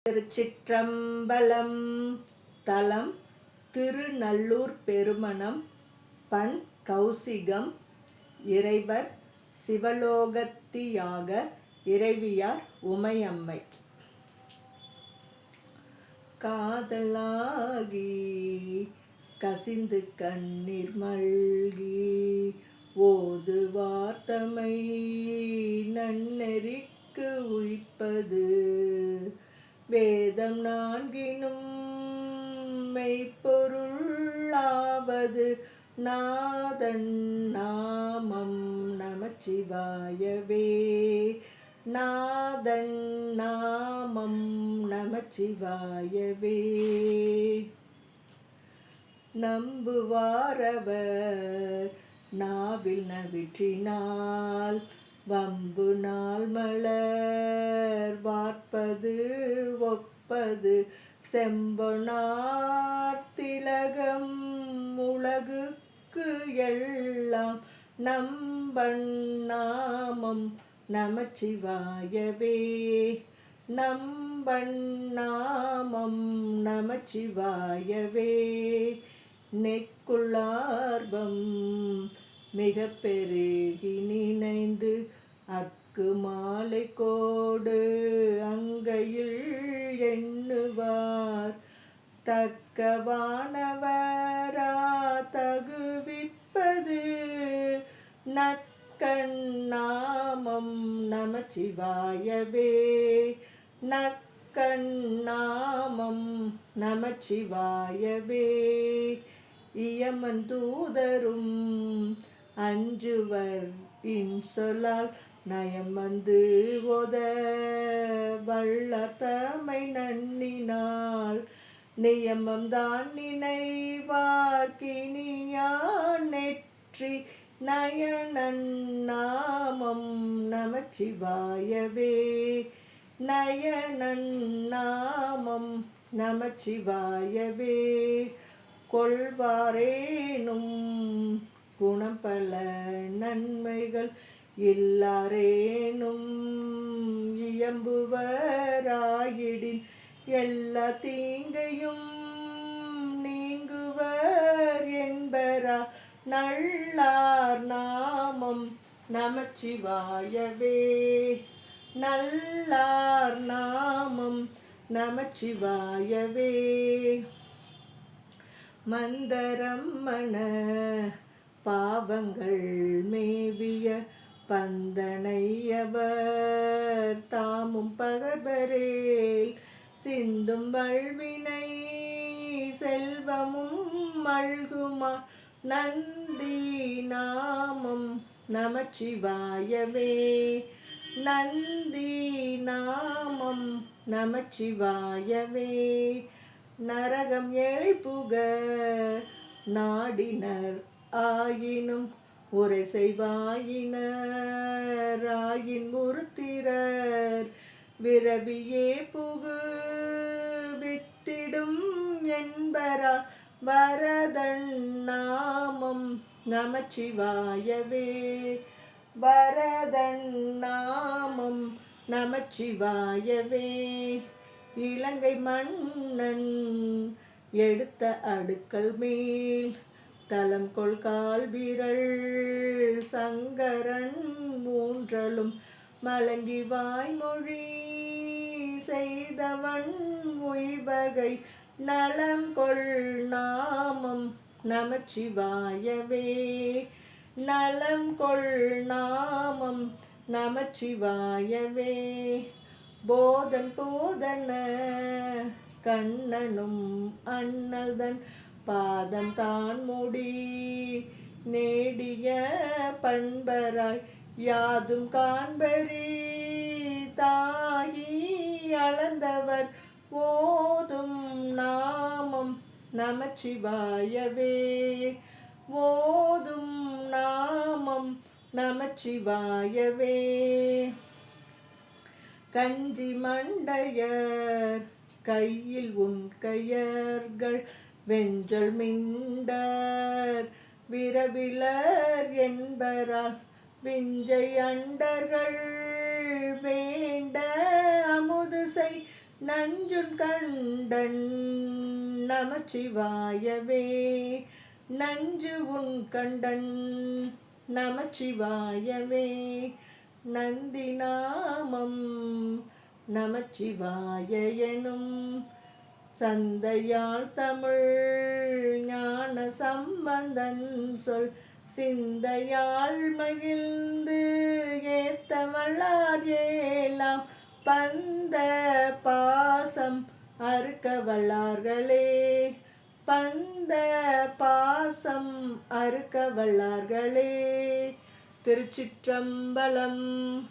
திருச்சிற்றம்பலம். தலம் திருநல்லூர் பெருமணம். பண் கௌசிகம். இறைவர் சிவலோகத்தியாக. இறைவியார் உமையம்மை. காதலாகி கசிந்து கண்ணீர் மல்கி ஓது வார்த்தமை நன்னெறிக்கு உய்ப்பது வேதம் நான்கினும் மெய்ப்பொருளாவது நாதன் நாமம் நமச்சிவாயவே. நாதன் நாமம் நமச்சிவாயவே. நம்புவாரவர் நாவில் நவிற்றினால் வம்பு நாள் மலர் வார்ப்பது ஒப்பது செம்பொனார் திலகம் உலகுக்கு எல்லாம் நம்பன் நாமம் நமச்சிவாயவே. நம்பன் நாமம் நமச்சிவாயவே. நெக்குள்ளார்பம் மிக பெருகி நினைந்து அக்கு மாலை கோடு அங்கையில் எண்ணுவார் தக்கவானவரா தகுவிப்பது நக்கண் நாமம் நமச்சிவாயவே. நக்கண் நாமம் நமச்சிவாயவே. இயமன் தூதரும் அஞ்சுவர் இன்சொலால் நயம் வந்து ஓத வள்ளத்தமை நன்னினால் நியமம் தான் நினைவாக்கினியான் நெற்றி நயனன் நாமம் நமச்சிவாயவே. நயனன் நாமம் நமச்சிவாயவே. கொள்வாரேனும் குணம் பல நன்மைகள் இல்லாரேனும் இயம்புவராயிடின் எல்லா தீங்கையும் நீங்குவர் என்பரா நல்லார் நாமம் நமச்சிவாயவே. நல்லார் நாமம் நமச்சிவாயவே. மந்தரம் மன பாவங்கள் மேவிய பந்தனையவர் தாமும் பகர்வரேல் சிந்தும் வல்வினை செல்வமும் மல்குமா நந்தி நாமம் நமச்சிவாயவே. நந்தி நாமம் நமச்சிவாயவே. நரகம் ஏழ்புக நாடினர் ஆயினும் உரை செய்வாயினர் ஆயின் முறுத்திரர் விரவியே புகு வித்திடும் என்பரா வரதன் நாமம் நமச்சிவாயவே. வரதன் நாமம் நமச்சிவாயவே. இலங்கை மன்னன் எடுத்த அடுக்கல் மேல் தலம் கொள்கால் விரல் சங்கரன் மூன்றலும் மலங்கி வாய்மொழி செய்தவன் உய்வகை நலம் கொள் நாமம் நமச்சிவாயவே. நலம் கொள் நாமம் நமச்சிவாயவே. போதன் போதன கண்ணனும் அண்ணல்தன் பாதம் தான் முடி நேடிய பண்பராய் யாதும் காண்பரி தாயி அளந்தவர் ஓதும் நாமம் நமச்சிவாயவே. ஓதும் நாமம் நமச்சிவாயவே. கஞ்சி மண்டையர் கையில் உன் கையர்கள் வெஞ்சல் மிண்டர் விரவிலர் என்பரால் விஞ்சை அண்டர்கள் வேண்ட அமுதுசை நஞ்சுன் கண்டன் நமச்சிவாயவே. நஞ்சு உன் கண்டன் நமச்சிவாயவே. நந்தி நாமம் நமச்சிவாய எனும் சந்தையால் தமிழ் ஞான சம்பந்தன் சொல் சிந்தையால் மகிழ்ந்து ஏத்த வல்லார் ஏலாம் பந்த பாசம் அறுக்க வல்லார்களே. பந்த பாசம் அறுக்க வல்லார்களே. திருச்சிற்றம்பலம்.